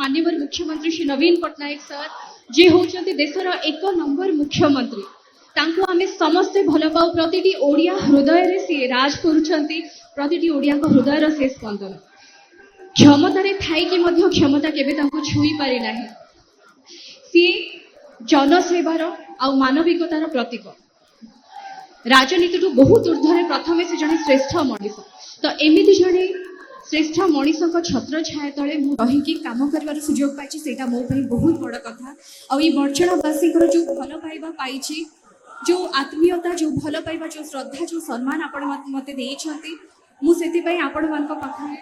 माननीय मुख्यमंत्री श्री नवीन पट्टनायक सर जे होचंती देशर 1 नंबर मुख्यमंत्री तांको आमे समस्ते भल पाऊ प्रतिटी ओडिया हृदय रे से राज करूछंती प्रतिटी ओडिया को हृदय रे से स्पंदन क्षमता रे थाई कि मध्य क्षमता केबे तांको छुई पारि नाही सी जनसेवार आ मानविकतार प्रतीक राजनीति टू बहुत ऊर्ध्वे प्रथमे से जने श्रेष्ठ मनीष तो एमिति जने श्रेष्ठ मनीष छत्र छाया तले रही काम कर सुजोग पाई सेटा मो बहुत बड़ कथा आ बर्चणावासी जो भल पाइबा पाई जो आत्मीयता जो भल पाइबा जो श्रद्धा जो सम्मान आपण मते देइछंती मुझे आपण मान पाखे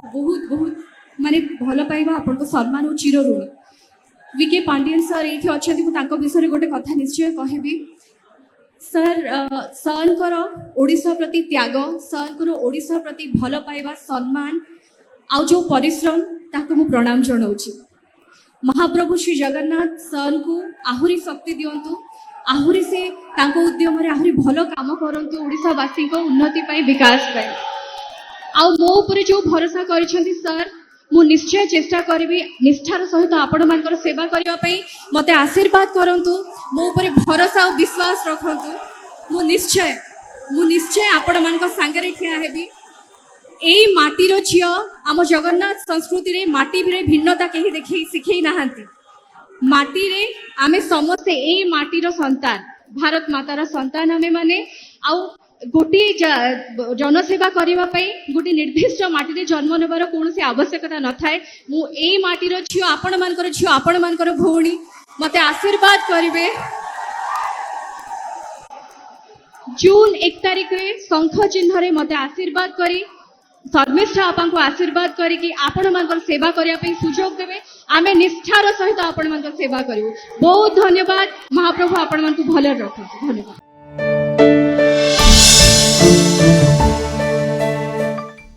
बहुत बहुत माने भल पाइबा आपण को सम्मान और चिर ऋणी विके पांडियन सर ये अच्छा विषय गोटे कथा निश्चय कहबी सर सर ओडिशा प्रति त्याग सर ओडिशा प्रति भल पाइबा सम्मान आउ जो परिश्रम ताको मु प्रणाम जनाऊँ महाप्रभु श्री जगन्नाथ सर को आहुरी शक्ति दिंतु आहुरी से उद्यम आहुरी भल काम करंतु ओडिशावासी को उन्नति पाई विकास पाई आउ मो ऊपर जो भरोसा करिसेंती सर मु निश्चय चेष्टा करी निष्ठार सहित आपण मानकर सेवा करबा पई मते आशीर्वाद करंतु मो ऊपर भरोसा और विश्वास रखंतु मु निश्चय आपण मानकर संगे ठिया हेबी एई माटीर झियो आम जगन्नाथ संस्कृति रे माटी रे भिन्नता केही देखि सिखै नाहंती माटी रे आमे समस्ते एई माटीर संतान भारत मातार संतान आमे माने आउ गोटे जनसेवा करने गोटे निर्दिष्ट माटी जन्म नेबार कौन आवश्यकता न थाए मु एई माटीर झियो आपण मानकर झियो आपण मानकर भौणी मते आशीर्वाद करिवे जून 1 तारिख रे शंख चिन्ह रे मते आशीर्वाद करी शर्मिष्ठा आपा को आशीर्वाद करी आपण मानकर सेवा करिया पे सुजोग देबे आमे निष्ठार सहित आपण मानकर सेवा करिवो बहुत धन्यवाद महाप्रभु आपण मान को भले रखो धन्यवाद।